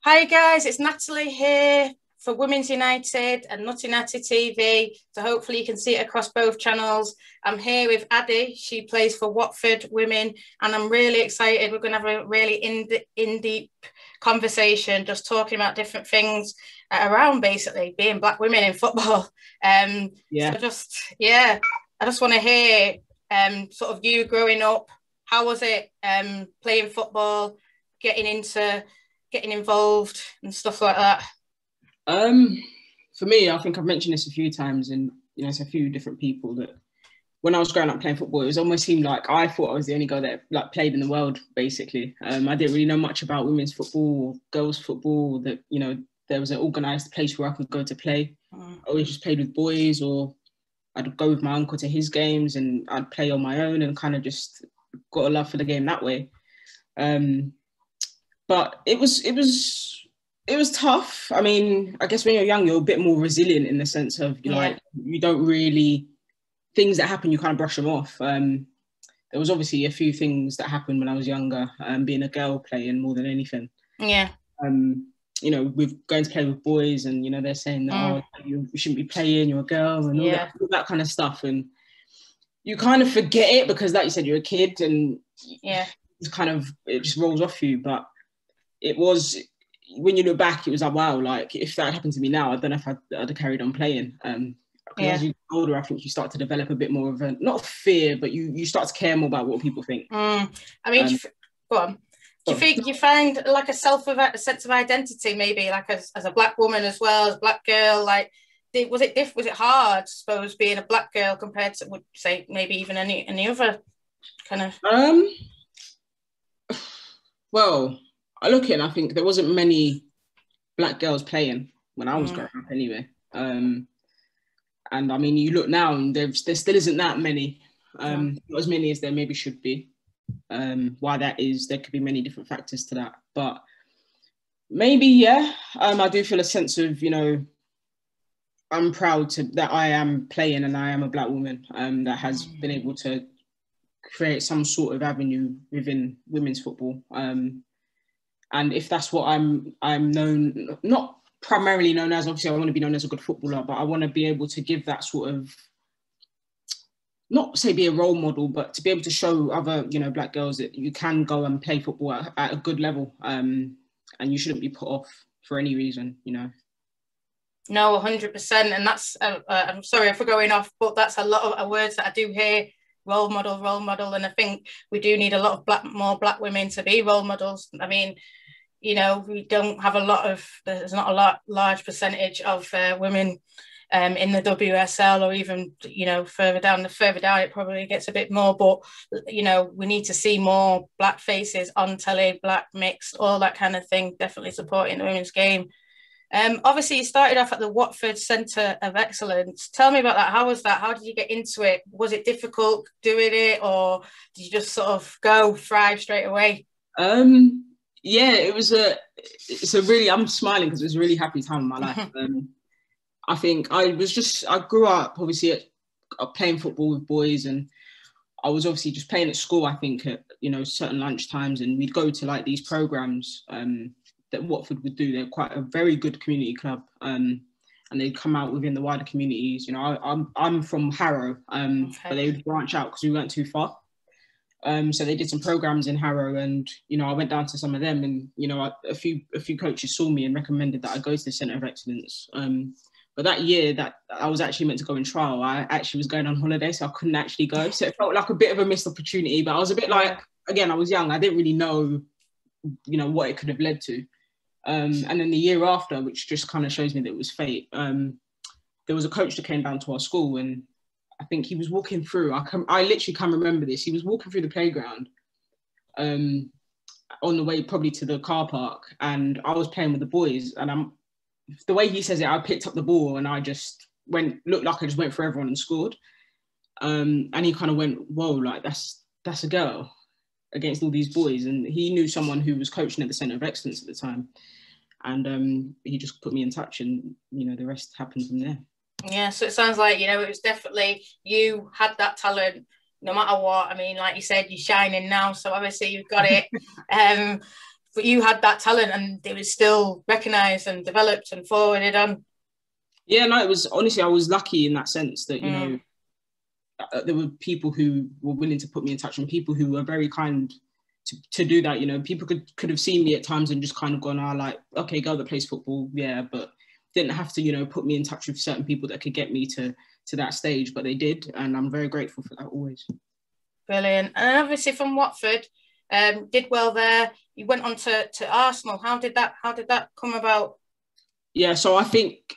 Hi guys, it's Natalie here for Women's United and Nutty Natty TV. So hopefully you can see it across both channels. I'm here with Addy. She plays for Watford Women, and I'm really excited. We're going to have a really in-deep conversation, just talking about different things around basically being Black women in football. I just want to hear sort of you growing up. How was it playing football, getting involved and stuff like that? For me, I think I've mentioned this a few times, and it's a few different people that when I was growing up playing football, it was almost seemed like I thought I was the only girl that played in the world. Basically, I didn't really know much about women's football or girls' football. That there was an organised place where I could go to play. I always just played with boys, or I'd go with my uncle to his games, and I'd play on my own, and kind of just got a love for the game that way. But it was tough. I mean, I guess when you're young, you're a bit more resilient in the sense of you don't really, things that happen, you kind of brush them off. There was obviously a few things that happened when I was younger, being a girl playing more than anything. Yeah. With going to play with boys, and they're saying that you shouldn't be playing, you're a girl, and all that kind of stuff, and you kind of forget it because, like you said, you're a kid, and it just rolls off you. But it was, when you look back, it was like, wow, like if that happened to me now, I don't know if I'd have carried on playing. As you get older, I think you start to develop a bit more of a, not fear, but you start to care more about what people think. I mean, go on. Do you think you find like a sense of identity, maybe like as a Black woman as well, as a Black girl? Like, was it hard, I suppose, being a Black girl compared to, would say, maybe even any other kind of? Well, I look at it and I think there wasn't many Black girls playing when I was growing up anyway. And I mean, you look now and there still isn't that many, not as many as there maybe should be. Why that is, there could be many different factors to that. But maybe, I do feel a sense of, I'm proud that I am playing and I am a Black woman that has been able to create some sort of avenue within women's football. And if that's what I'm known, not primarily known as, obviously I want to be known as a good footballer, but I want to be able to give that sort of, not say be a role model, but to be able to show other, Black girls that you can go and play football at a good level, and you shouldn't be put off for any reason, No, 100%. And that's, I'm sorry for going off, but that's a lot of words that I do hear. Role model, and I think we do need a lot of more Black women to be role models. I mean, we don't have there's not a large percentage of women in the WSL, or even further down it probably gets a bit more, but we need to see more Black faces on telly, Black mixed, all that kind of thing, definitely supporting the women's game. Obviously, you started off at the Watford Centre of Excellence. Tell me about that. How was that? How did you get into it? Was it difficult doing it, or did you just sort of thrive straight away? I'm smiling because it was a really happy time in my life. I think I grew up obviously playing football with boys, and I was obviously just playing at school, I think at, certain lunch times, and we'd go to like these programs that Watford would do. They're quite a very good community club, and they'd come out within the wider communities. I'm from Harrow, but they would branch out because we weren't too far. So they did some programs in Harrow, and I went down to some of them, and a few coaches saw me and recommended that I go to the Centre of Excellence. But that year that I was actually meant to go in trial, I actually was going on holiday, so I couldn't actually go. So it felt like a bit of a missed opportunity. But I was a bit like, again, I was young, I didn't really know, what it could have led to. And then the year after, which just kind of shows me that it was fate, there was a coach that came down to our school, and I think he was walking through, I literally can't remember this, he was walking through the playground on the way probably to the car park, and I was playing with the boys, and the way he says it, I picked up the ball and I just looked like I just went for everyone and scored. And he kind of went, whoa, like that's a girl against all these boys. And he knew someone who was coaching at the Centre of Excellence at the time. And he just put me in touch, and, the rest happened from there. Yeah, so it sounds like, it was definitely, you had that talent no matter what. I mean, like you said, you're shining now, so obviously you've got it. but you had that talent and it was still recognised and developed and forwarded on. Yeah, no, it was, honestly, I was lucky in that sense that, you know, there were people who were willing to put me in touch and people who were very kind to do that. You know, people could have seen me at times and just kind of gone, like, okay, girl that plays football, yeah, but didn't have to, you know, put me in touch with certain people that could get me to that stage, but they did, and I'm very grateful for that always. Brilliant. And obviously from Watford, did well there. You went on to Arsenal. How did that come about? Yeah, so I think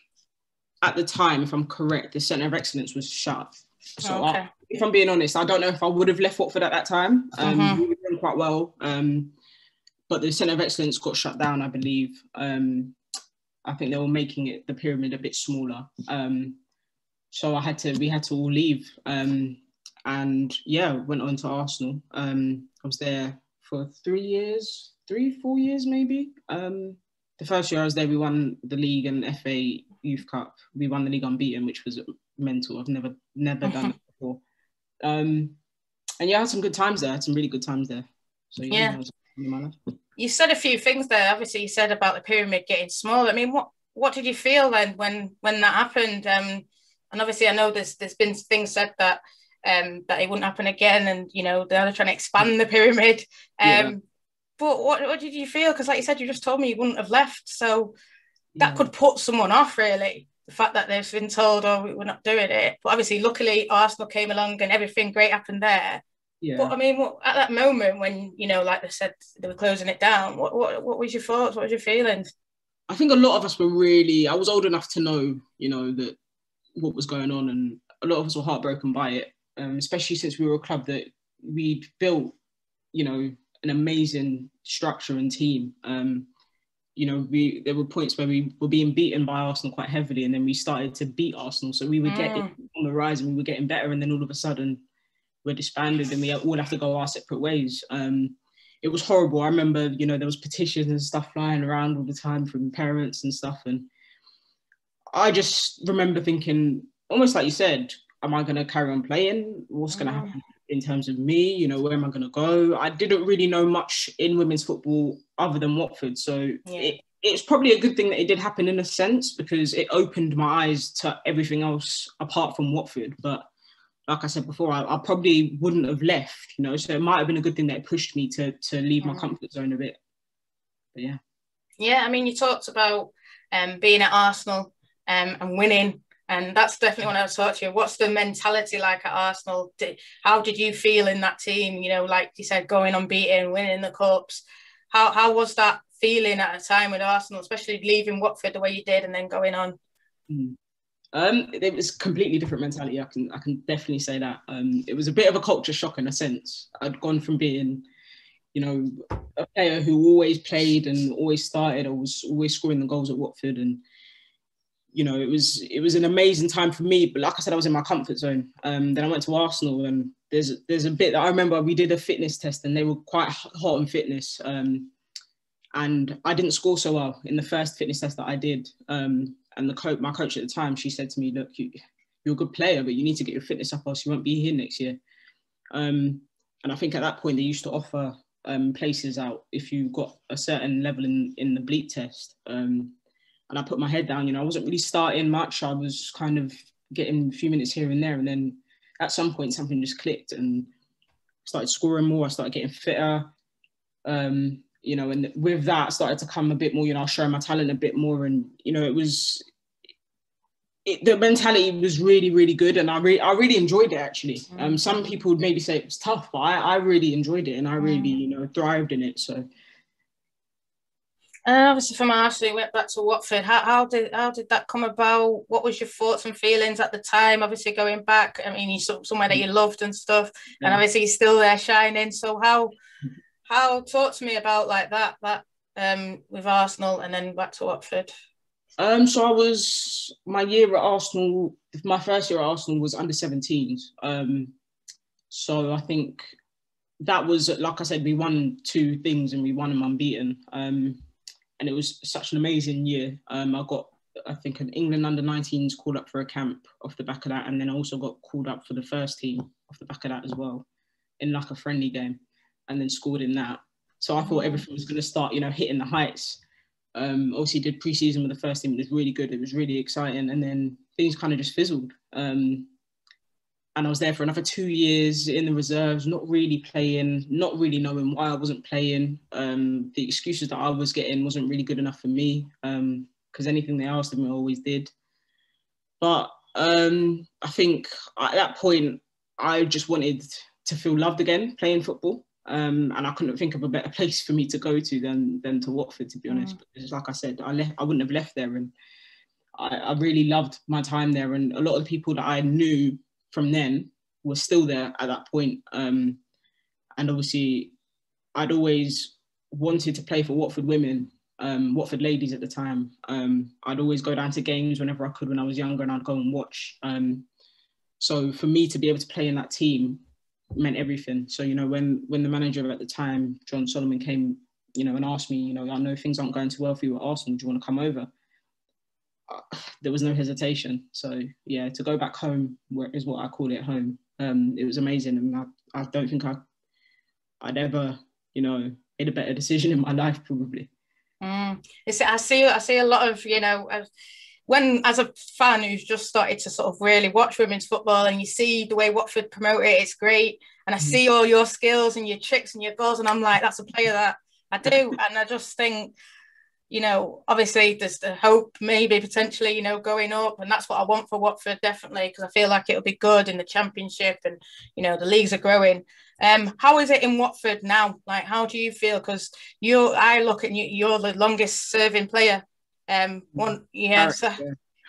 at the time, if I'm correct, the Centre of Excellence was shut. So okay. If I'm being honest, I don't know if I would have left Watford at that time. We were doing quite well, but the Centre of Excellence got shut down, I believe. I think they were making the pyramid a bit smaller. So we had to all leave. And yeah, went on to Arsenal. I was there for 3 years, 4 years maybe. The first year I was there, we won the league and FA Youth Cup. We won the league unbeaten, which was mental. I've never done that before. And yeah, I had some good times there. I had some really good times there. So yeah. That was my life. You said a few things there. Obviously, you said about the pyramid getting smaller. I mean, what did you feel then when that happened? And obviously, I know there's been things said that that it wouldn't happen again, and you know they're trying to expand the pyramid. But what did you feel? Because like you said, you just told me you wouldn't have left, so that could put someone off, really. The fact that they've been told, oh, we're not doing it. But obviously, luckily, Arsenal came along and everything great happened there. Yeah. But I mean, at that moment when, you know, like they said, they were closing it down, what was your thoughts? What was your feelings? I think a lot of us were I was old enough to know, you know, that what was going on, and a lot of us were heartbroken by it, especially since we were a club that we'd built, you know, an amazing structure and team. You know, there were points where we were being beaten by Arsenal quite heavily, and then we started to beat Arsenal. So we were getting on the rise and we were getting better, and then all of a sudden we're disbanded and we all have to go our separate ways. It was horrible. I remember, you know, there was petitions and stuff flying around all the time from parents and stuff. And I just remember thinking, almost like you said, am I going to carry on playing? What's going to happen in terms of me? You know, where am I going to go? I didn't really know much in women's football other than Watford. So it's probably a good thing that it did happen in a sense, because it opened my eyes to everything else apart from Watford. But like I said before, I probably wouldn't have left, you know, so it might have been a good thing that it pushed me to leave my comfort zone a bit. But yeah. Yeah, I mean, you talked about being at Arsenal and winning, and that's definitely when I was talking to you. What's the mentality like at Arsenal? How did you feel in that team? You know, like you said, going unbeaten, winning the cups. How was that feeling at a time with Arsenal, especially leaving Watford the way you did and then going on? It was completely different mentality. I can definitely say that. It was a bit of a culture shock in a sense. I'd gone from being, you know, a player who always played and always started. I was always scoring the goals at Watford, and you know, it was an amazing time for me. But like I said, I was in my comfort zone. Then I went to Arsenal, and there's a bit that I remember we did a fitness test, and they were quite hot on fitness. And I didn't score so well in the first fitness test that I did. And my coach at the time, she said to me, look, you're a good player, but you need to get your fitness up or else you won't be here next year. And I think at that point they used to offer places out if you got a certain level in the bleep test. And I put my head down, you know, I wasn't really starting much. I was kind of getting a few minutes here and there. And then at some point something just clicked and started scoring more. I started getting fitter. You know, and with that, I started to come a bit more, you know, showing my talent a bit more. And, you know, the mentality was really, really good. And I really enjoyed it, actually. Some people would maybe say it was tough, but I really enjoyed it. And I really, you know, thrived in it. So. Obviously from Arsenal, you went back to Watford. How did that come about? What was your thoughts and feelings at the time? Obviously going back, I mean, you saw somewhere that you loved and stuff. Yeah. And obviously you're still there shining. So how talk to me about like that with Arsenal and then back to Watford? So my year at Arsenal, my first year at Arsenal was under 17s. So I think that was, like I said, we won 2 things and we won them unbeaten. And it was such an amazing year. I got, I think, an England under 19s called up for a camp off the back of that. And then I also got called up for the first team off the back of that as well, in like a friendly game, and then scored in that. So I thought everything was going to start, you know, hitting the heights. Obviously did pre-season with the first team. It was really good. It was really exciting. And then things kind of just fizzled. And I was there for another 2 years in the reserves, not really playing, not really knowing why I wasn't playing. The excuses that I was getting wasn't really good enough for me, because anything they asked of me, I always did. But I think at that point, I just wanted to feel loved again, playing football. And I couldn't think of a better place for me to go to than to Watford, to be honest. Because like I said, I wouldn't have left there. And I really loved my time there. And a lot of the people that I knew from then were still there at that point. And obviously, I'd always wanted to play for Watford women, Watford ladies at the time. I'd always go down to games whenever I could when I was younger, and I'd go and watch. So for me to be able to play in that team meant everything. So, you know, when the manager at the time, John Solomon, came, you know, and asked me, you know, I know things aren't going too well for you at Arsenal, do you want to come over? There was no hesitation. So yeah, to go back home, where is what I call it, home. It was amazing, and I don't think I'd ever, you know, made a better decision in my life, probably. I see a lot of, you know, when as a fan who's just started to sort of really watch women's football, and you see the way Watford promote it, it's great. And I see all your skills and your tricks and your goals, and I'm like, that's a player that I do. And I just think, you know, obviously there's the hope, maybe potentially, you know, going up, and that's what I want for Watford, definitely, because I feel like it'll be good in the Championship, and, you know, the leagues are growing. How is it in Watford now? Like, how do you feel? Because I look at you, you're the longest serving player. So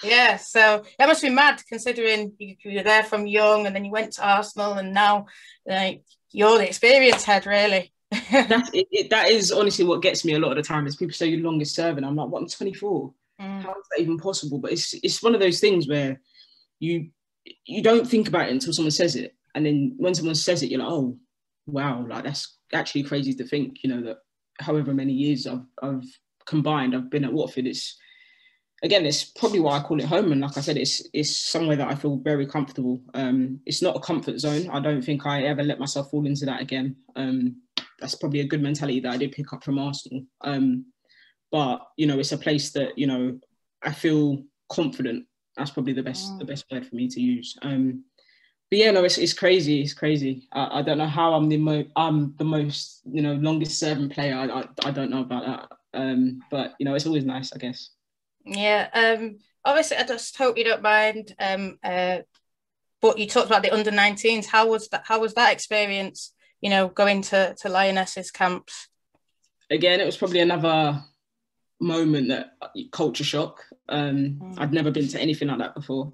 that must be mad, considering you were there from young, and then you went to Arsenal, and now you're the experience head, really. That is honestly what gets me a lot of the time, is people say you're longest serving. I'm like, what, I'm 24. How is that even possible? But it's one of those things where you don't think about it until someone says it, and then when someone says it, you're like, oh wow, like that's actually crazy to think, you know, that however many years I've combined, I've been at Watford. It's probably why I call it home. And like I said, it's somewhere that I feel very comfortable. It's not a comfort zone. I don't think I ever let myself fall into that again. That's probably a good mentality that I did pick up from Arsenal. But, you know, it's a place that, you know, I feel confident. That's probably the best word for me to use. But yeah, no, it's crazy. It's crazy. I don't know how I'm the most, you know, longest serving player. I don't know about that. But, you know, it's always nice, I guess. Yeah. Obviously, I just hope you don't mind. But you talked about the under-19s. How was that experience? You know, going to Lionesses camps. Again, it was probably another moment that culture shock. I'd never been to anything like that before.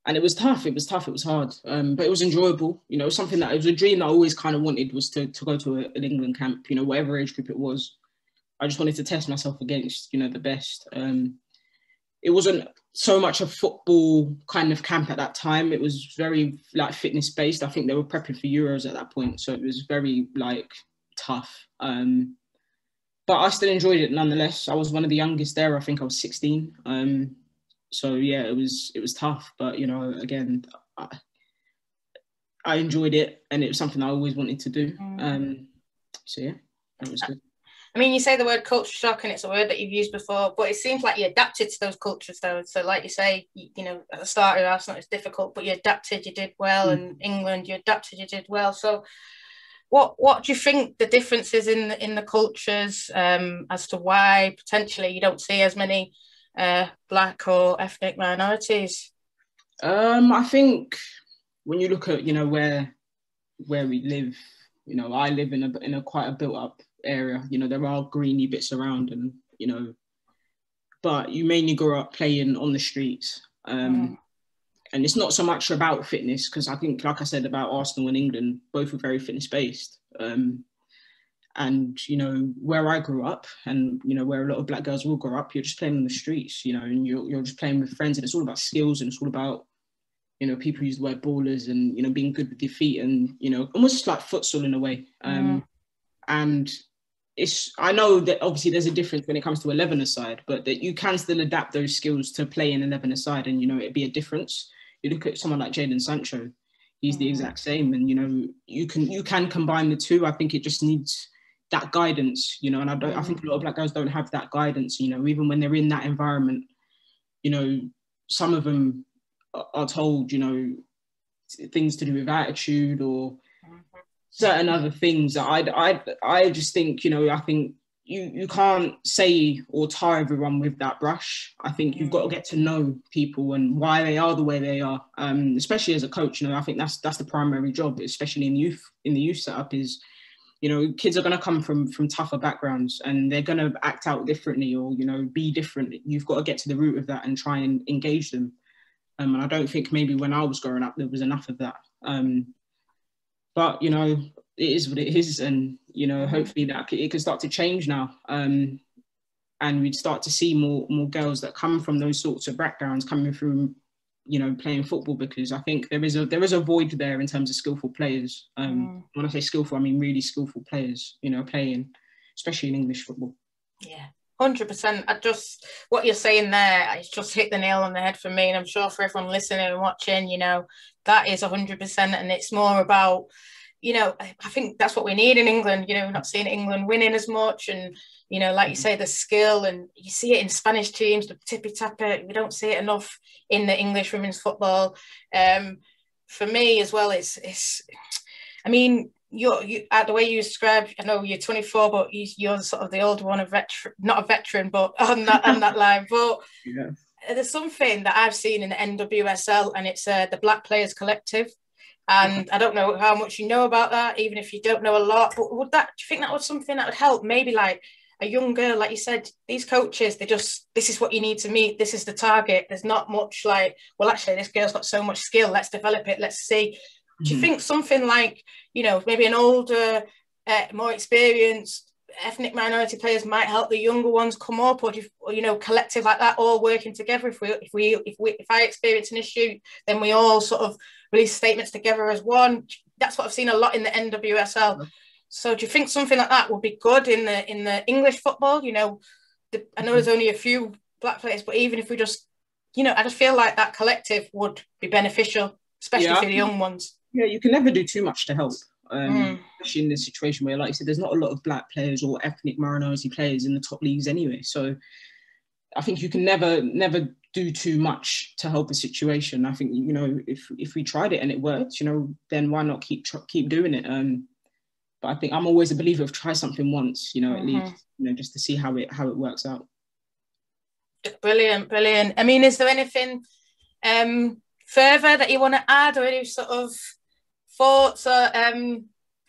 And it was tough. It was hard. But it was enjoyable. You know, something it was a dream that I always kind of wanted, was to go to an England camp, you know, whatever age group it was. I just wanted to test myself against, you know, the best. It wasn't so much a football kind of camp at that time. It was very like fitness based. I think they were prepping for Euros at that point. So it was very like tough. But I still enjoyed it nonetheless. I was one of the youngest there. I think I was 16. So yeah, it was tough. But, you know, again, I enjoyed it, and it was something I always wanted to do. So yeah, that was good. I mean, you say the word culture shock, and it's a word that you've used before, but it seems like you adapted to those cultures, though. So like you say, you know, at the start of Arsenal, it's difficult, but you adapted, you did well. And England, you adapted, you did well. So what do you think the difference is in the cultures, as to why potentially you don't see as many Black or ethnic minorities? I think when you look at, you know, where we live, you know, I live in a quite a built up area. You know, there are greeny bits around, and, you know, but you mainly grow up playing on the streets. And it's not so much about fitness, because I think, like I said about Arsenal and England, both were very fitness based. And, you know, where I grew up, and, you know, where a lot of Black girls will grow up, you're just playing on the streets, you know, and you're just playing with friends, and it's all about skills, and it's all about, you know, people use the word ballers, and, you know, being good with your feet, and, you know, almost like futsal in a way. And I know that obviously there's a difference when it comes to 11-a-side, but that you can still adapt those skills to play in 11-a-side, and, you know, it'd be a difference. You look at someone like Jadon Sancho, he's the exact same, and, you know, you can combine the two. I think it just needs that guidance, you know, and I think a lot of black girls don't have that guidance, you know, even when they're in that environment, you know, some of them are told, you know, things to do with attitude or certain other things. I just think, you know, I think you can't say or tar everyone with that brush. I think you've got to get to know people and why they are the way they are, especially as a coach. You know, I think that's the primary job, especially in the youth setup, is, you know, kids are going to come from tougher backgrounds and they're going to act out differently or, you know, be different. You've got to get to the root of that and try and engage them. And I don't think maybe when I was growing up there was enough of that. But, you know, it is what it is. And, you know, hopefully that it can start to change now. And we'd start to see more girls that come from those sorts of backgrounds coming through, you know, playing football, because I think there is a void there in terms of skillful players. When I say skillful, I mean really skillful players, you know, playing, especially in English football. Yeah. 100%. What you're saying there, it's just hit the nail on the head for me, and I'm sure for everyone listening and watching, you know, that is 100%. And it's more about, you know, I think that's what we need in England. You know, we're not seeing England winning as much, and, you know, like you say, the skill, and you see it in Spanish teams, the tippy tapper. We don't see it enough in the English women's football. For me as well, it's I mean, you the way you describe, I know you're 24, but you're sort of the old one, not a veteran, but on that line. But yeah, there's something that I've seen in the NWSL, and it's the Black Players Collective. And I don't know how much you know about that, even if you don't know a lot. But do you think that was something that would help? Maybe like a young girl, like you said, these coaches, this is what you need to meet. This is the target. There's not much like, well, actually, this girl's got so much skill. Let's develop it. Let's see. Do you think something like, you know, maybe an older, more experienced ethnic minority players might help the younger ones come up, or you know, collective like that, all working together? If I experience an issue, then we all sort of release statements together as one. That's what I've seen a lot in the NWSL. So do you think something like that would be good in the English football? You know, I know there's only a few black players, but even if we just, you know, I just feel like that collective would be beneficial, especially for the young ones. Yeah, you can never do too much to help, especially in this situation where, like you said, there's not a lot of black players or ethnic minority players in the top leagues anyway. So I think you can never do too much to help a situation. I think, you know, if we tried it and it worked, you know, then why not keep doing it? But I think I'm always a believer of try something once, you know, at least, you know, just to see how it works out. Brilliant. I mean, is there anything further that you want to add, or any sort of thoughts or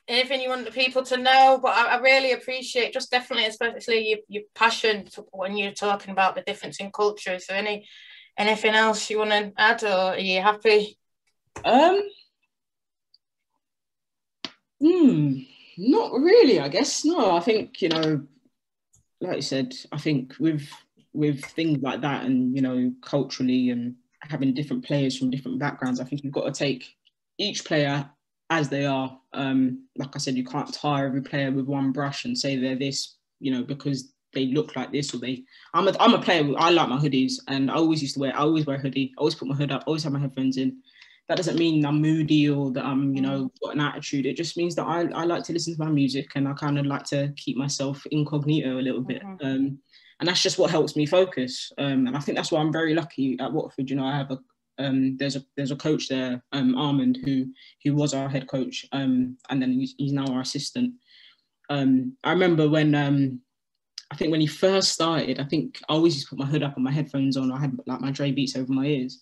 anything you want the people to know? But I really appreciate, just definitely, especially your passion when you're talking about the difference in culture. Is there anything else you want to add, or are you happy? Not really, I guess. No, I think, you know, like you said, I think with things like that, and, you know, culturally and having different players from different backgrounds, I think you've got to take each player as they are. Like I said, you can't tar every player with one brush and say they're this, you know, because they look like this, or I'm a player. I like my hoodies, and I always wear a hoodie. I always put my hood up, always have my headphones in. That doesn't mean I'm moody or that I'm, you know, got an attitude. It just means that I like to listen to my music, and I kind of like to keep myself incognito a little bit. And that's just what helps me focus. And I think that's why I'm very lucky at Watford. You know, I have there's a coach there, Armand, who was our head coach, and then he's now our assistant. I remember when I think when he first started, I think I always used to put my hood up and my headphones on. I had like my Dre beats over my ears,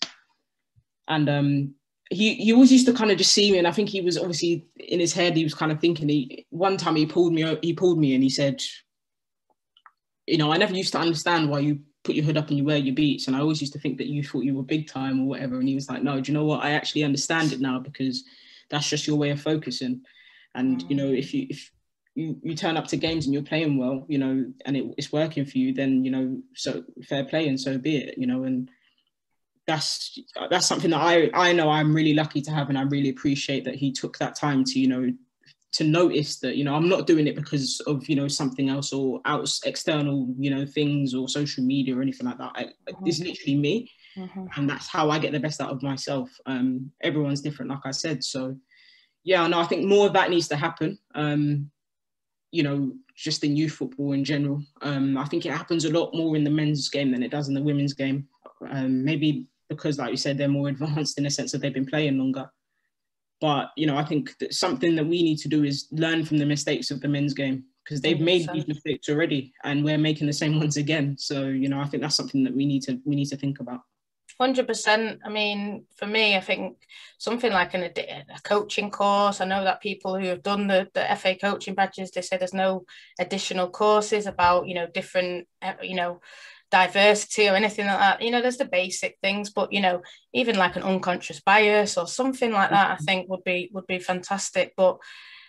and he always used to kind of just see me, and I think he was obviously in his head, he was kind of thinking. One time he pulled me and he said, you know, I never used to understand why you put your hood up and you wear your beats, and I always used to think that you thought you were big time or whatever. And he was like, no, do you know what? I actually understand it now, because that's just your way of focusing. And, you know, if you turn up to games and you're playing well, you know, and it's working for you, then, you know, so fair play and so be it, you know. And that's something that I know I'm really lucky to have, and I really appreciate that he took that time to, you know, to notice that, you know, I'm not doing it because of, you know, something else or external, you know, things or social media or anything like that. It's literally me, and that's how I get the best out of myself. Everyone's different, like I said. So yeah, no, I think more of that needs to happen. You know, just in youth football in general. I think it happens a lot more in the men's game than it does in the women's game. Maybe because, like you said, they're more advanced in the sense that they've been playing longer. But, you know, I think that something that we need to do is learn from the mistakes of the men's game, because they've 100%. Made these mistakes already and we're making the same ones again. So, you know, I think that's something that we need to think about. 100%. I mean, for me, I think something like a coaching course. I know that people who have done the FA coaching badges, they say there's no additional courses about, you know, different, you know, diversity or anything like that. You know, there's the basic things, but, you know, even like an unconscious bias or something like that, I think would be fantastic. But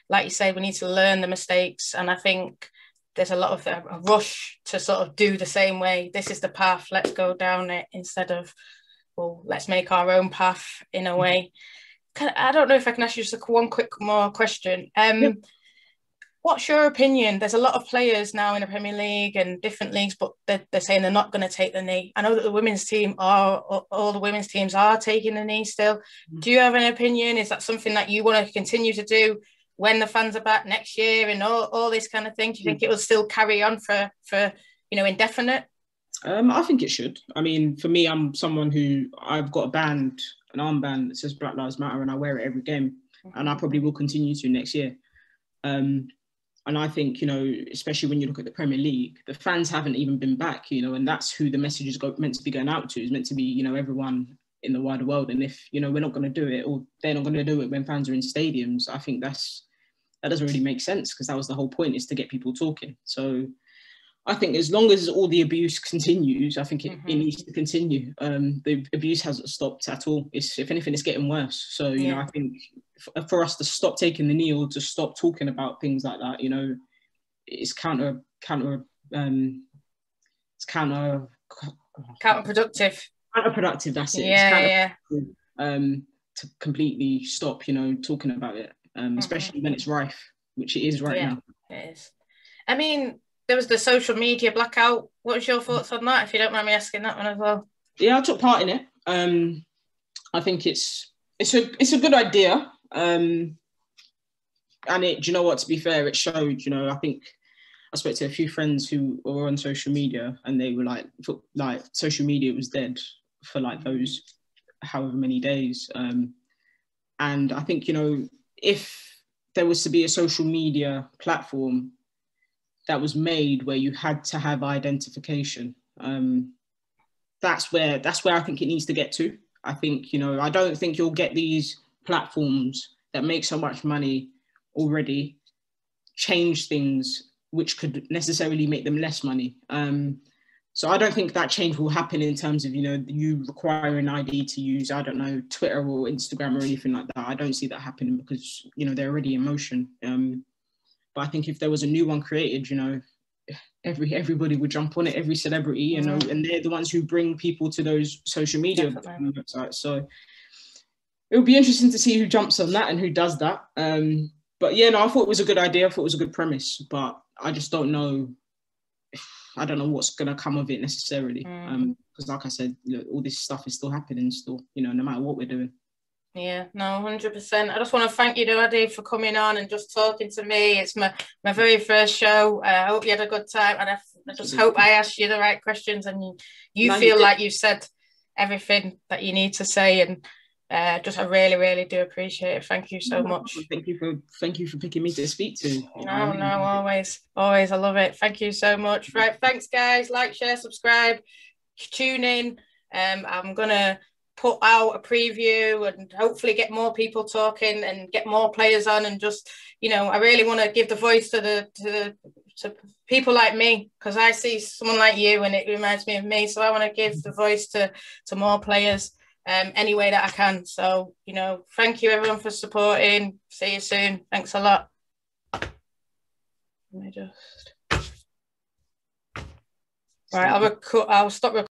like you say, we need to learn the mistakes. And I think there's a lot of a rush to sort of do the same way. This is the path, let's go down it, instead of, well, let's make our own path in a way. I don't know if I can ask you just one quick more question. Yeah. What's your opinion? There's a lot of players now in the Premier League and different leagues, but they're saying they're not going to take the knee. I know that the women's team all the women's teams are taking the knee still. Do you have an opinion? Is that something that you want to continue to do when the fans are back next year and all this kind of thing? Do you think it will still carry on for you know, indefinite? I think it should. I mean, for me, I'm someone who, I've got an armband that says Black Lives Matter, and I wear it every game, and I probably will continue to next year. And I think, you know, especially when you look at the Premier League, the fans haven't even been back, you know, and that's who the message is meant to be going out to. Is meant to be, you know, everyone in the wider world. And if, you know, we're not going to do it, or they're not going to do it when fans are in stadiums, I think that doesn't really make sense, because that was the whole point, is to get people talking. So I think as long as all the abuse continues, I think it needs to continue. The abuse hasn't stopped at all. If anything, it's getting worse. So, you know, I think for us to stop taking the knee or to stop talking about things like that, you know, it's counterproductive. Counterproductive, that's it. Yeah. To completely stop, you know, talking about it, especially when it's rife, which it is right now. It is. I mean, there was the social media blackout. What was your thoughts on that, if you don't mind me asking that one as well? Yeah, I took part in it. I think it's a good idea. And do you know what, to be fair, it showed, you know, I think I spoke to a few friends who were on social media, and they were like social media was dead for like those however many days. And I think, you know, if there was to be a social media platform that was made where you had to have identification, that's where I think it needs to get to. I think, you know, I don't think you'll get these platforms that make so much money already change things which could necessarily make them less money. So I don't think that change will happen in terms of, you know, you require an ID to use, I don't know, Twitter or Instagram or anything like that. I don't see that happening, because, you know, they're already in motion. But I think if there was a new one created, you know, everybody would jump on it, every celebrity, you know, and they're the ones who bring people to those social media websites. So it would be interesting to see who jumps on that and who does that. But yeah, no, I thought it was a good idea. I thought it was a good premise, but I just don't know. I don't know what's going to come of it necessarily. Because like I said, you know, all this stuff is still happening still, you know, no matter what we're doing. Yeah, no, 100%. I just want to thank you, Adi, for coming on and just talking to me. It's my very first show. I hope you had a good time, and I just hope I asked you the right questions, and you feel like you said everything that you need to say. And I really, really do appreciate it. Thank you so much. Thank you for picking me to speak to. No, always. I love it. Thank you so much. Right, thanks, guys. Like, share, subscribe, tune in. I'm gonna put out a preview and hopefully get more people talking and get more players on, and just, you know, I really want to give the voice to people like me, because I see someone like you and it reminds me of me. So I want to give the voice to more players any way that I can. So, you know, thank you everyone for supporting. See you soon. Thanks a lot. Let me just... Right, I'll stop recording.